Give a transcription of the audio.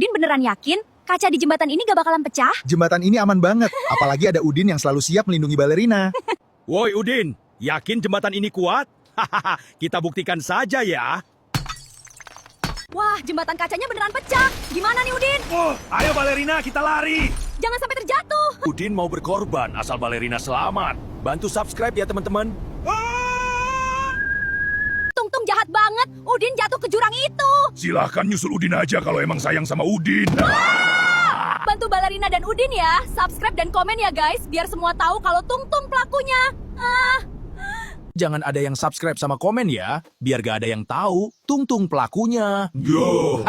Udin beneran yakin kaca di jembatan ini gak bakalan pecah? Jembatan ini aman banget, apalagi ada Udin yang selalu siap melindungi balerina. Woi Udin, yakin jembatan ini kuat? Hahaha, kita buktikan saja ya. Wah, jembatan kacanya beneran pecah. Gimana nih Udin? Oh, ayo balerina, kita lari. Jangan sampai terjatuh. Udin mau berkorban asal balerina selamat. Bantu subscribe ya teman-teman. Tung jahat banget. Udin jatuh ke jurang itu. Silahkan nyusul Udin aja kalau emang sayang sama Udin. Bantu balerina dan Udin ya. Subscribe dan komen ya guys, biar semua tahu kalau Tung pelakunya. Jangan ada yang subscribe sama komen ya, biar gak ada yang tahu Tung pelakunya. Yo.